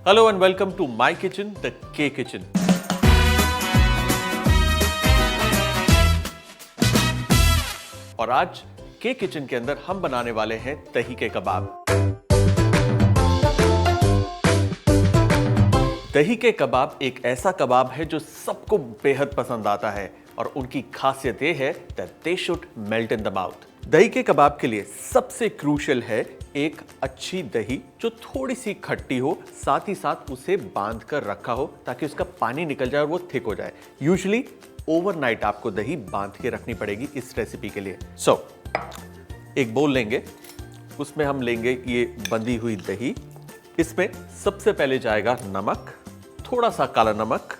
Hello and welcome to my kitchen, the K Kitchen. और आज के किचन के अंदर हम बनाने वाले हैं दही के कबाब। दही के कबाब एक ऐसा कबाब है जो सबको बेहद पसंद आता है और उनकी खासियत यह है that they should melt in the mouth। दही के कबाब के लिए सबसे क्रूशियल है एक अच्छी दही जो थोड़ी सी खट्टी हो, साथ ही साथ उसे बांध कर रखा हो ताकि उसका पानी निकल जाए और वो थिक हो जाए। यूजुअली ओवरनाइट आपको दही बांध के रखनी पड़ेगी इस रेसिपी के लिए। एक बोल लेंगे, उसमें हम लेंगे ये बंधी हुई दही। इसमें सबसे पहले जाएगा नमक, थोड़ा सा काला नमक।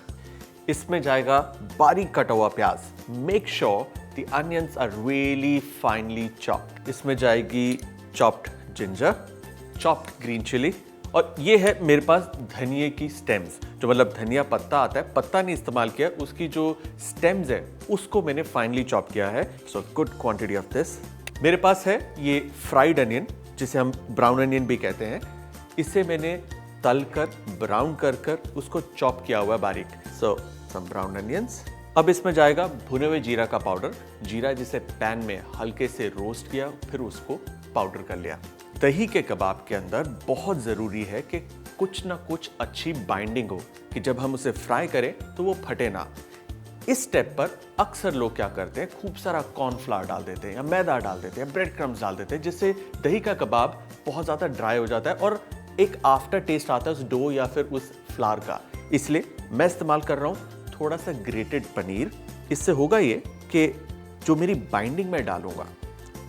इसमें जाएगा बारीक कटा हुआ प्याज। Make sure the onions are really finely chopped. इसमें जाएगी chopped ginger, chopped green chilli, और ये है मेरे पास धनिए की स्टेम्स, जो मतलब धनिया पत्ता आता है, पत्ता नहीं इस्तेमाल किया, उसकी जो स्टेम्स है उसको मैंने फाइनली चॉप किया है। So good quantity of this. मेरे पास है ये फ्राइड अनियन, जिसे हम ब्राउन अनियन भी कहते हैं। इसे मैंने तल कर ब्राउन कर उसको चॉप किया हुआ है बारीक। सो सम ब्राउन अनियंस। अब इसमें जाएगा भुने हुए जीरा का पाउडर, जीरा जिसे पैन में हल्के से रोस्ट किया फिर उसको पाउडर कर लिया। दही के कबाब के अंदर बहुत ज़रूरी है कि कुछ ना कुछ अच्छी बाइंडिंग हो कि जब हम उसे फ्राई करें तो वो फटे ना। इस स्टेप पर अक्सर लोग क्या करते हैं, खूब सारा कॉर्नफ्लावर डाल देते हैं या मैदा डाल देते हैं, ब्रेड क्रम्स डाल देते हैं, जिससे दही का कबाब बहुत ज़्यादा ड्राई हो जाता है और एक आफ्टर टेस्ट आता है उस डो या फिर उस फ्लावर का। इसलिए मैं इस्तेमाल कर रहा हूँ थोड़ा सा ग्रेटेड पनीर। इससे होगा ये कि जो मेरी बाइंडिंग में डालूंगा,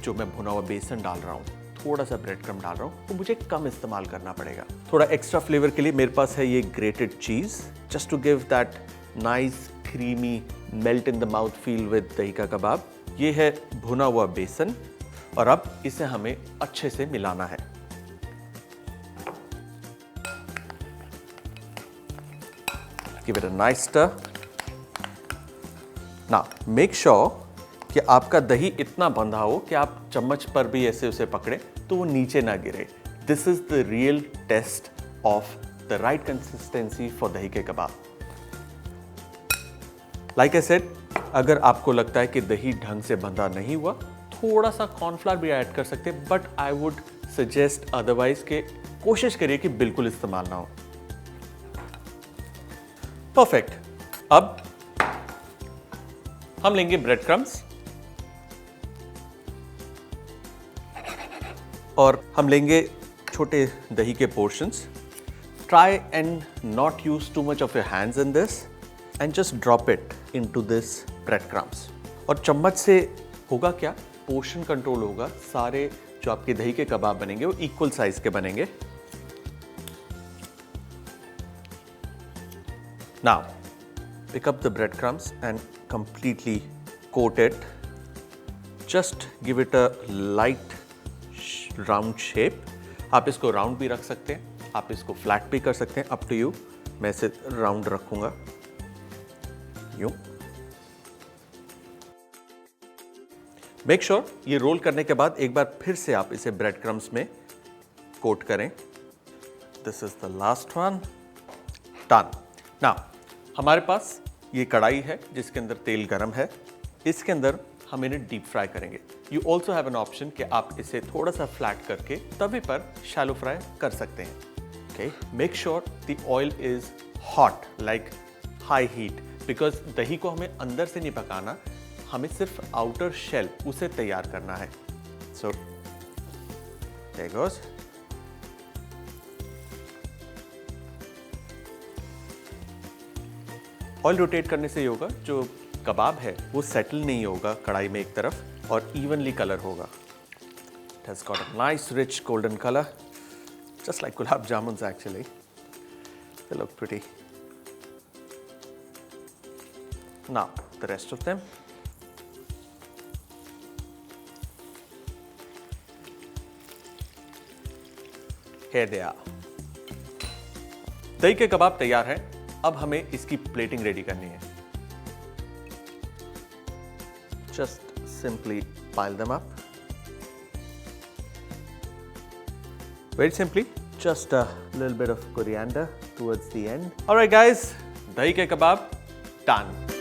जो मैं भुना हुआ बेसन डाल रहा हूँ, थोड़ा सा ब्रेड क्रम डाल रहा हूँ, तो मुझे कम इस्तेमाल करना पड़ेगा। थोड़ा एक्स्ट्रा फ्लेवर के लिए मेरे पास है ये grated cheese, just to give that nice creamy melt in the mouth feel with दही का कबाब। ये है भुना हुआ बेसन और अब इसे हमें अच्छे से मिलाना है। Give it a nice stir. Now make sure कि आपका दही इतना बंधा हो कि आप चम्मच पर भी ऐसे उसे पकड़े तो वो नीचे ना गिरे। This is the real test of the right consistency for दही के कबाब। लाइक आई सेड, अगर आपको लगता है कि दही ढंग से बंधा नहीं हुआ, थोड़ा सा कॉर्नफ्लावर भी ऐड कर सकते हैं, but I would suggest otherwise के कोशिश करिए कि बिल्कुल इस्तेमाल ना हो। परफेक्ट। अब हम लेंगे ब्रेड क्रम्स और हम लेंगे छोटे दही के portions. Try and not use too much of your hands in this and just drop it into this bread crumbs. और चम्मच से होगा क्या, पोर्शन कंट्रोल होगा। सारे जो आपके दही के कबाब बनेंगे वो इक्वल साइज के बनेंगे। Now pick up the breadcrumbs and completely coat it. Just give it a light round shape. आप इसको राउंड भी रख सकते हैं, आप इसको फ्लैट भी कर सकते हैं, up to you। मैं इसे राउंड रखूंगा यूं। मेक श्योर ये रोल करने के बाद एक बार फिर से आप इसे ब्रेड क्रम्स में कोट करें। This is the last one. Done. Now हमारे पास ये कढ़ाई है जिसके अंदर तेल गरम है। इसके अंदर हम इन्हें डीप फ्राई करेंगे। You also have an option कि आप इसे थोड़ा सा फ्लैट करके तवे पर शैलो फ्राई कर सकते हैं। Okay, make sure the oil is hot, like high heat, because दही को हमें अंदर से नहीं पकाना, हमें सिर्फ आउटर शेल उसे तैयार करना है। So there goes. Oil rotate करने से ये होगा जो कबाब है वो सेटल नहीं होगा कढ़ाई में एक तरफ और इवनली कलर होगा। It has got a nice rich golden colour, just like gulab jamuns actually. They look pretty. Now the rest of them. Here they are। दही के कबाब तैयार हैं। अब हमें इसकी प्लेटिंग रेडी करनी है। Just simply pile them up. Very simply just a little bit of coriander towards the end. All right, guys, dahi ke kebab done.